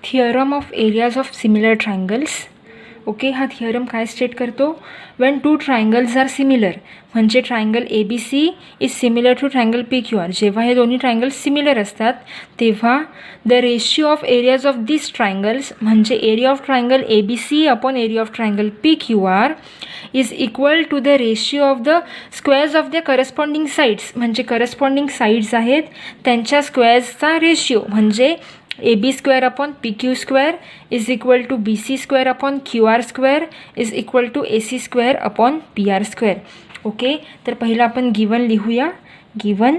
Theorem of areas of similar triangles. Okay, हा theorem काय state करतो? When two triangles are similar, म्हणजे triangle ABC is similar to triangle PQR. जेव्हा हे दोन्ही ट्रायंगल्स सिमिलर असतात तेव्हा the ratio of areas of this triangles, म्हणजे area of triangle ABC upon area of triangle PQR is equal to the ratio of the squares of the corresponding sides. म्हणजे corresponding sides आहेत त्यांच्या स्क्वेअर्सचा ratio, म्हणजे AB square upon PQ square is equal to BC square upon QR square is equal to AC square upon PR square. Okay, तर पहिलं आपण given लिहूया. Given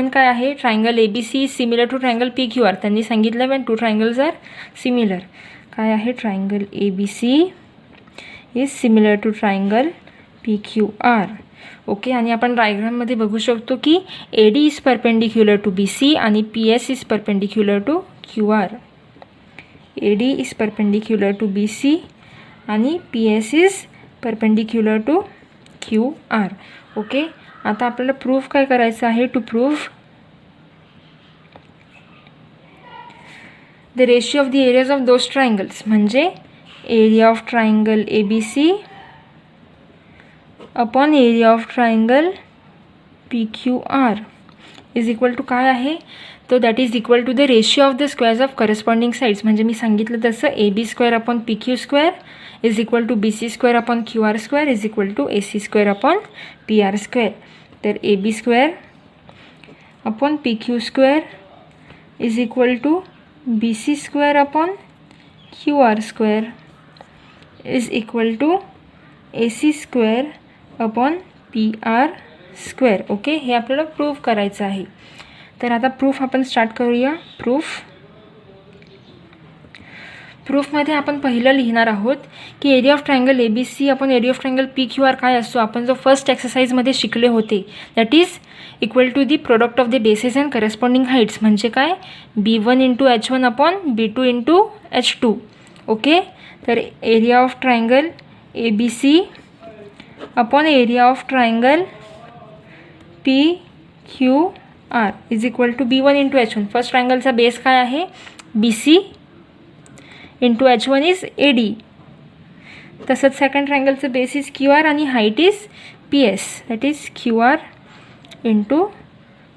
काय आहे? Triangle ABC is similar to triangle PQR. त्यांनी सांगितलं when two triangles are similar. काय आहे? Triangle ABC is similar to triangle PQR. Okay, आणि आपण डायग्राममध्ये बघू शकतो की AD is perpendicular to BC आणि PS is perpendicular to QR. AD is perpendicular to BC आणि PS is perpendicular to QR. Okay, आता आपल्याला प्रूफ काय करायचं आहे? To proof the ratio of the areas of those triangles, म्हणजे area of triangle ABC upon area of triangle PQR is equal to काय आहे? तो that is equal to the ratio of the squares of corresponding sides. म्हणजे मी सांगितलं तसं AB square upon PQ square is equal to BC square upon QR square is equal to AC square upon PR square. तर AB square upon PQ square is equal to BC square upon QR square is equal to AC square upon PR square. Okay, हे आपल्याला proof करायचं आहे. तर आता proof आपण start करूया. प्रूफमध्ये आपण पहिलं लिहिणार आहोत की area of triangle ABC upon area of triangle PQR काय असतो? आपण जो फर्स्ट एक्सरसाइजमध्ये शिकले होते that is equal to the product of the bases and corresponding heights. म्हणजे काय? B1 into H1 upon B2 into H2. Okay, तर area of triangle ABC upon area of triangle PQR is equal to B1 into H1. First ट्रायंगलचा base काय आहे? BC into H1 is AD. तसंच second ट्रायंगलचं base is QR आणि height is PS, that is QR into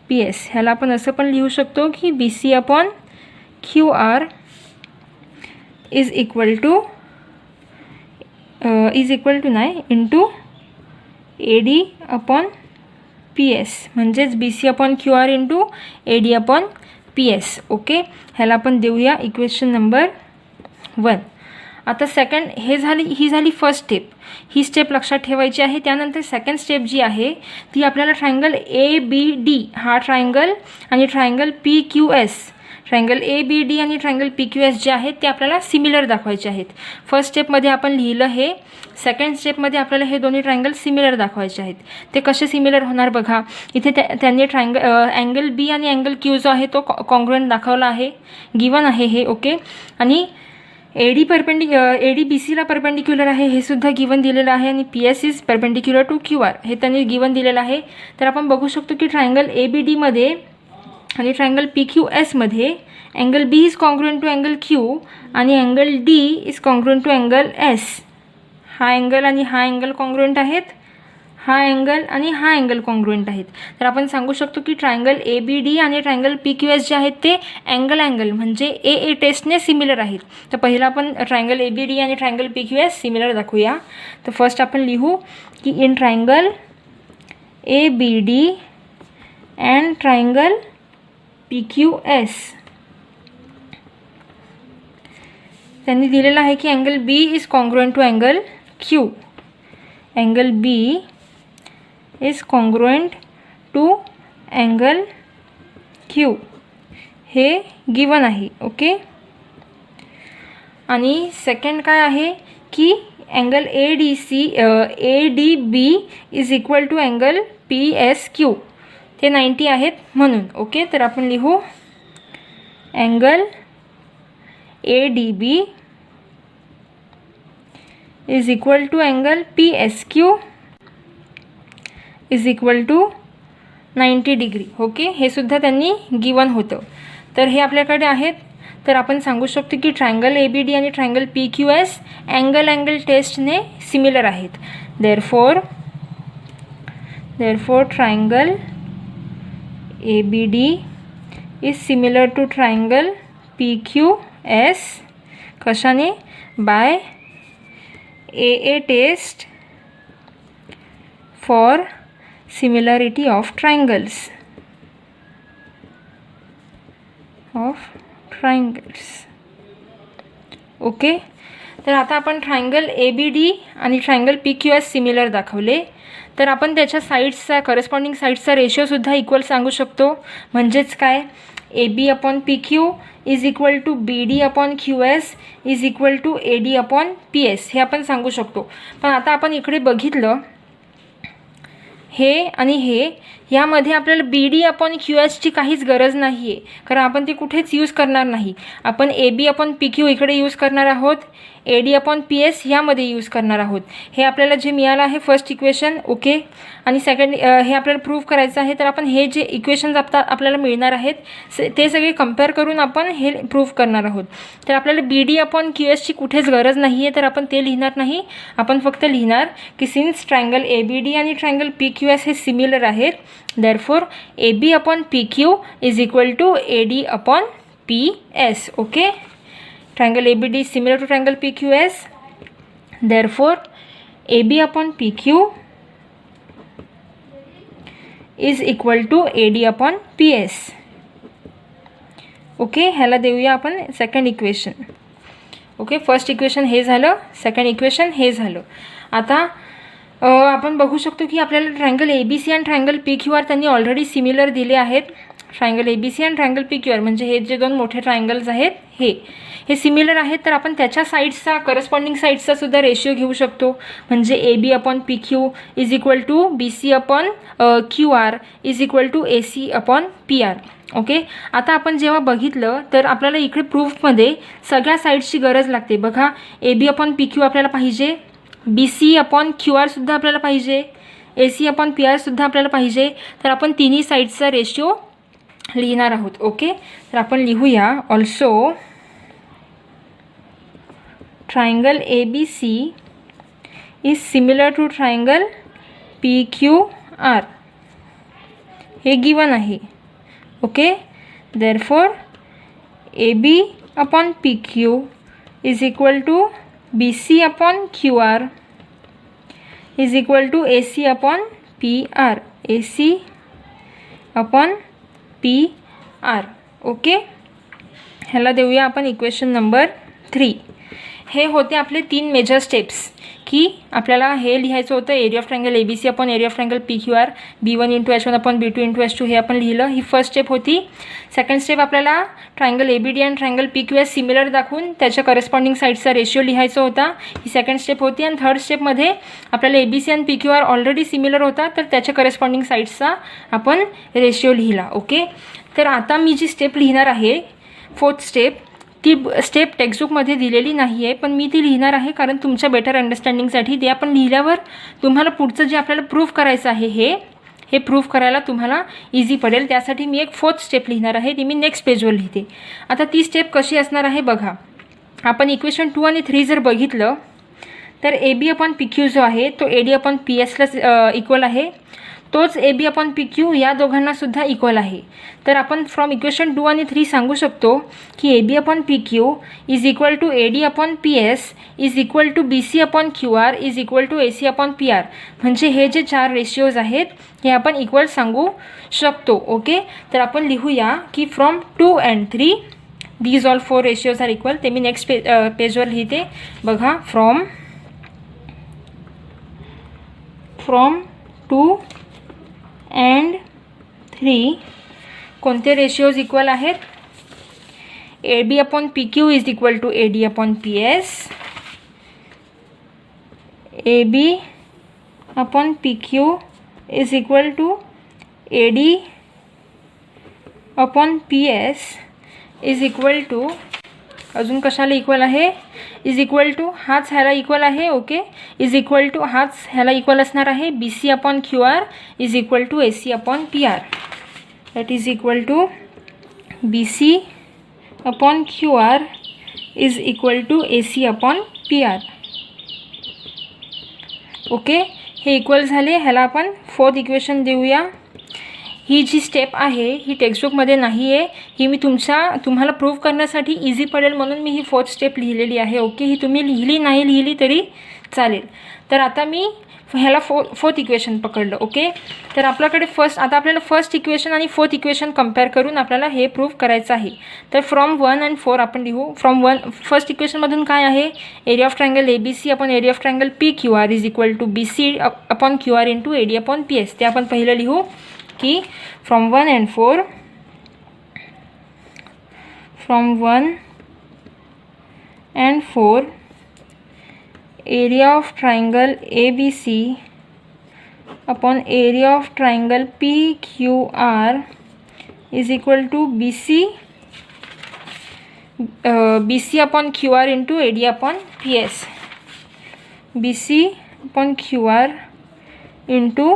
PS. ह्याला आपण असं पण लिहू शकतो की BC upon QR is equal to नाही इंटू AD अपॉन PS, म्हणजेच BC upon QR into AD upon PS. Okay, ह्याला आपण देऊया इक्वेशन नंबर 1. आता सेकंड ही झाली फर्स्ट स्टेप. ही स्टेप लक्षात ठेवायची आहे. त्यानंतर सेकंड स्टेप जी आहे ती आपल्याला ट्रायंगल ABD हा ट्रायंगल आणि ट्रायंगल PQS, ट्रायंगल ABD आणि ट्रायंगल PQS जे आहेत ते आपल्याला सिमिलर दाखवायचे आहेत. फर्स्ट स्टेपमध्ये आपण लिहिलं हे. सेकंड स्टेपमध्ये आपल्याला हे दोन्ही ट्रायंगल सिमिलर दाखवायचे आहेत. ते कसे सिमिलर होणार बघा. इथे त्यांनी अँगल B आणि अँगल Q जो आहे तो कॉन्ग्रुएंट दाखवला आहे. गिवन आहे हे. ओके, आणि AD BCला परपेंडिक्युलर आहे हे सुद्धा गिवन दिलेलं आहे आणि PS is perpendicular to QR हे त्यांनी गिवन दिलेलं आहे. तर आपण बघू शकतो की ट्रायंगल ABDमध्ये आणि ट्रायंगल PQSमध्ये angle B is congruent to angle Q आणि angle D is congruent to angle S. हा अँगल आणि हा अँगल कॉन्ग्रुएंट आहेत, हा अँगल आणि हा अँगल कॉन्ग्रुएंट आहेत. तर आपण सांगू शकतो की ट्रायंगल ABD आणि ट्रायंगल PQS जे आहेत ते अँगल म्हणजे AA टेस्टने सिमिलर आहेत. तर पहिला आपण ट्रायंगल ABD आणि ट्रायंगल PQS सिमिलर दाखवूया. तर फर्स्ट आपण लिहू की in triangle ABD and triangle PQS त्यांनी दिलेलं आहे की angle B is congruent to angle Q. Angle B is congruent to angle Q हे गिवन आहे. ओके, आणि सेकंड काय आहे की angle ADB is equal to angle PSQ ते 90 आहेत म्हणून. ओके, तर आपण लिहू angle ADB is equal to angle PSQ is equal to 90 degree. Okay, हे सुद्धा त्यांनी गिवन होतं. तर हे आपल्याकडे आहेत. तर आपण सांगू शकतो की ट्रायंगल ABD आणि ट्रायंगल PQS अँगल टेस्टने सिमिलर आहेत. Therefore triangle ABD is similar to triangle PQS. कशाने? By AA test for similarity of triangles. Okay. तर आता आपण ट्रायंगल ABD आणि ट्रायंगल PQS सिमिलर दाखवले. तर आपण त्याच्या साईड्सचा करस्पॉन्डिंग साईड्सचा रेशिओसुद्धा इक्वल सांगू शकतो. म्हणजेच काय? AB upon PQ is equal to BD upon QS is equal to AD upon PS हे आपण सांगू शकतो. पण आता आपण इकडे बघितलं हे आणि हे यामध्ये आपल्याला BD अपॉन QSची काहीच गरज नाही आहे, कारण आपण ते कुठेच यूज करणार नाही. आपण AB अपॉन PQ इकडे यूज करणार आहोत, AD अपॉन PS यामध्ये यूज करणार आहोत. हे आपल्याला जे मिळालं आहे फर्स्ट इक्वेशन. ओके. आणि सेकंड हे आपल्याला प्रूव्ह करायचं आहे. तर आपण हे जे इक्वेशन्स आपल्याला मिळणार आहेत ते सगळे कंपेअर करून आपण हे प्रूव्ह करणार आहोत. तर आपल्याला BD अपॉन QSची कुठेच गरज नाही आहे, तर आपण ते लिहिणार नाही. आपण फक्त लिहिणार की सिन्स ट्रायंगल ABD आणि ट्रायंगल PQS हे सिमिलर आहेत, therefore AB upon PQ is equal to AD upon PS. Okay, triangle ABD is similar to triangle PQS, therefore AB upon PQ is equal to AD upon PS. Okay. ह्याला देऊया आपण second equation. Okay. First equation हे झालं, second equation हे झालं. आता आपण बघू शकतो की आपल्याला ट्रायंगल ABC आणि ट्रायंगल PQR त्यांनी ऑलरेडी सिमिलर दिले आहेत. ट्रायंगल ABC आणि ट्रायंगल PQR म्हणजे हे जे दोन मोठे ट्रायंगल्स आहेत हे सिमिलर आहेत. तर आपण त्याच्या साईड्सचा करस्पॉन्डिंग साईड्सचा सुद्धा रेशिओ घेऊ शकतो. म्हणजे AB upon PQ is equal to BC upon QR is equal to AC upon PR. Okay. आता आपण जेव्हा बघितलं तर आपल्याला इकडे प्रूफमध्ये सगळ्या साईड्सची गरज लागते. बघा, AB अपॉन PQ आपल्याला पाहिजे, BC अपॉन QR सुद्धा आपल्याला पाहिजे, AC अपॉन PR सुद्धा आपल्याला पाहिजे. तर आपण तिन्ही साईड्सचा रेशिओ लिहिणार आहोत. ओके. तर आपण लिहूया also triangle ABC is similar to triangle PQR. हे गिवन आहे. Okay. Therefore AB upon PQ is equal to BC upon QR is equal to AC upon PR. AC upon PR. Okay. ह्याला देऊया आपण equation number 3. हे होते आपले 3 major steps की आपल्याला हे लिहायचं होतं area of triangle ABC upon area of triangle PQR, B1 into H1 upon B2 into H2 हे आपण लिहिलं. ही फर्स्ट स्टेप होती. सेकंड स्टेप आपल्याला ट्रायंगल ABD आणि ट्रायंगल PQS सिमिलर दाखवून त्याच्या करस्पॉन्डिंग साईडचा रेशिओ लिहायचा होता. ही सेकंड स्टेप होती. आणि थर्ड स्टेपमध्ये आपल्याला ABC आणि PQR ऑलरेडी सिमिलर होता, तर त्याच्या करस्पॉन्डिंग साईडचा आपण रेशिओ लिहिला. ओके. तर आता मी जी स्टेप लिहिणार आहे फोर्थ स्टेप, ती स्टेप टेक्स्टबुकमध्ये दिलेली नाही आहे, पण मी ती लिहिणार आहे कारण तुमच्या बेटर अंडरस्टँडिंगसाठी. ते आपण लिहिल्यावर तुम्हाला पुढचं जे आपल्याला प्रूव्ह करायचं आहे हे प्रूव्ह करायला तुम्हाला इझी पडेल. त्यासाठी मी एक फोर्थ स्टेप लिहिणार आहे, ती मी नेक्स्ट पेजवर लिहिते. आता ती स्टेप कशी असणार आहे बघा. आपण इक्वेशन 2 आणि 3 जर बघितलं तर AB अपॉन PQ जो आहे तो AD अपॉन PSला इक्वल आहे. तोच AB अपॉन PQ या दोघांनासुद्धा इक्वल आहे. तर आपण फ्रॉम इक्वेशन 2 आणि 3 सांगू शकतो की AB upon PQ is equal to AD upon PS is equal to BC upon QR is equal to AC upon PR. म्हणजे हे जे 4 रेशिओज आहेत हे आपण इक्वल सांगू शकतो. ओके. तर आपण लिहूया की from 2 and 3 these all 4 ratios are equal. ते मी नेक्स्ट पेजवर लिहिते. बघा, फ्रॉम 2 अँड 3 कोणते रेशिओज इक्वल आहेत? AB upon PQ is equal to AD upon PS, AB upon PQ is equal to AD upon PS is equal to, अजून कशाला equal आहे? इज इक्वल टू हाच ह्याला इक्वल आहे. ओके. इज इक्वल टू हाच ह्याला equal असणार आहे BC upon QR is equal to AC upon PR. That is equal to BC upon Q R is equal to AC upon PR. Okay, हे equal झाले. ह्याला आपण fourth equation देऊया. ही जी step आहे ही टेक्स्टबुकमध्ये नाही आहे, ही मी तुम्हाला प्रूव्ह करण्यासाठी इझी पडेल म्हणून मी ही फोर्थ स्टेप लिहिलेली आहे. ओके, ही तुम्ही लिहिली नाही लिहिली तरी चालेल. तर आता मी ह्याला फोर्थ इक्वेशन पकडलं. ओके, तर आपल्याकडे आपल्याला फर्स्ट इक्वेशन आणि फोर्थ इक्वेशन कंपेअर करून आपल्याला हे प्रूव्ह करायचं आहे. तर फ्रॉम 1 and 4 आपण लिहू. फर्स्ट इक्वेशनमधून काय आहे, area of triangle ABC upon area of triangle PQR is equal to BC upon QR into AD upon PS. ते आपण पहिलं लिहू की from 1 and 4 area of triangle ABC upon area of triangle PQR is equal to BC upon QR into AD upon PS. BC upon QR into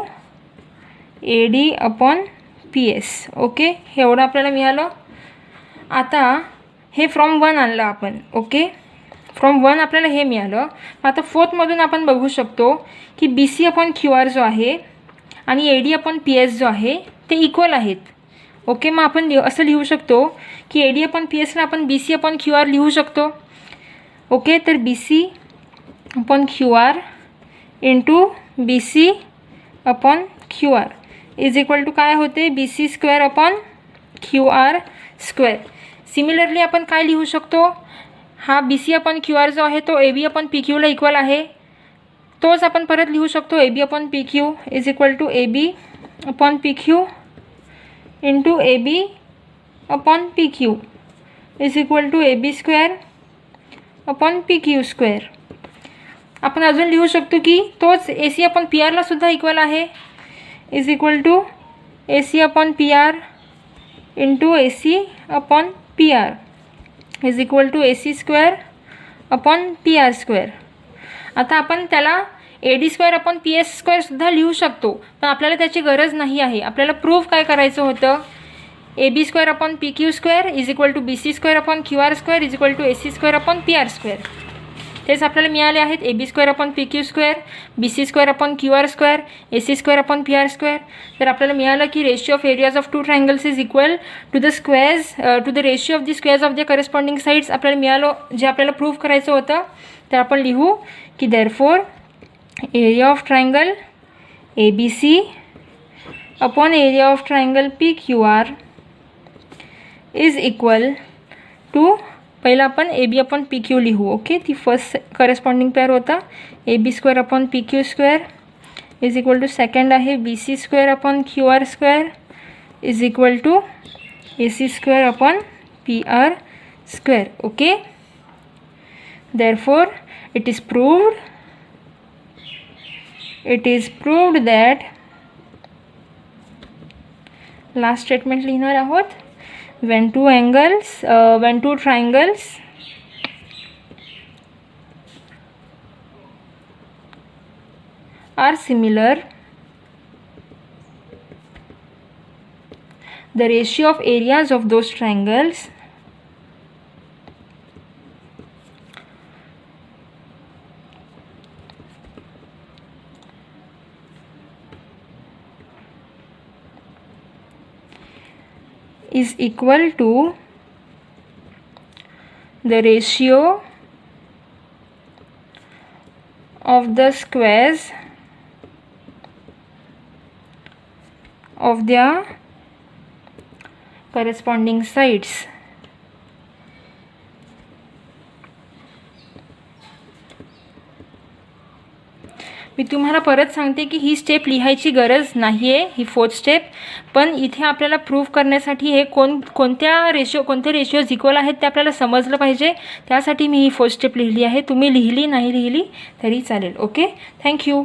AD upon PS. Okay, हे एवढं आपल्याला मिळालं. आता हे फ्रॉम 1 आणलं आपण. ओके, फ्रॉम 1 आपल्याला हे मिळालं. आता फोर्थमधून आपण बघू शकतो की BC अपॉन QR जो आहे आणि AD अपॉन PS जो आहे ते इक्वल आहेत. ओके, मग आपण असं लिहू शकतो की AD अपॉन PSला आपण BC अपॉन QR लिहू शकतो. ओके, तर BC upon QR into BC upon QR is equal to काय होते, BC square upon QR square. Similarly आपण काय लिहू शकतो, हा BC अपॉन QR जो आहे तो AB अपॉन PQला इक्वल आहे. तोच आपण परत लिहू शकतो AB upon PQ is equal to AB upon PQ into AB upon PQ is equal to AB square upon PQ square. आपण अजून लिहू शकतो की तोच AC अपॉन PRला सुद्धा इक्वल आहे is equal to AC upon PR into AC upon PR is equal to AC square upon PR square. आता आपण त्याला AD स्क्वेअर अपॉन PS स्क्वेअरसुद्धा लिहू शकतो, पण आपल्याला त्याची गरज नाही आहे. आपल्याला प्रूफ काय करायचं होतं, AB square upon PQ square is equal to BC square upon QR square is equal to AC square upon PR square. तेच आपल्याला मिळाले आहेत. AB square upon PQ square, BC square upon QR square, AC square upon PR square. तर आपल्याला मिळालं की ratio of areas of two triangles is equal to the squares to the ratio of the squares of the corresponding sides. आपल्याला मिळालं जे आपल्याला prove करायचं होतं. तर आपण लिहू की therefore area of triangle ABC upon area of triangle PQR is equal to, पहिला आपण AB अपॉन PQ लिहू. ओके, ती फर्स्ट करस्पॉन्डिंग पेअर होता AB square upon PQ square is equal to second आहे BC square upon QR square is equal to AC square upon PR square. Okay, therefore it is proved that, last statement लिहिणार आहोत, when two triangles are similar, the ratio of areas of those triangles is equal to the ratio of the squares of their corresponding sides. मी तुम्हाला परत सांगते की ही step लिहायची गरज नाही आहे, ही फोर्थ स्टेप. पण इथे आपल्याला प्रूव्ह करण्यासाठी हे कोणते रेशिओज इक्वल आहेत ते आपल्याला समजलं पाहिजे. त्यासाठी मी ही फोर्थ स्टेप लिहिली आहे. तुम्ही लिहिली नाही लिहिली तरी चालेल. Okay, thank you.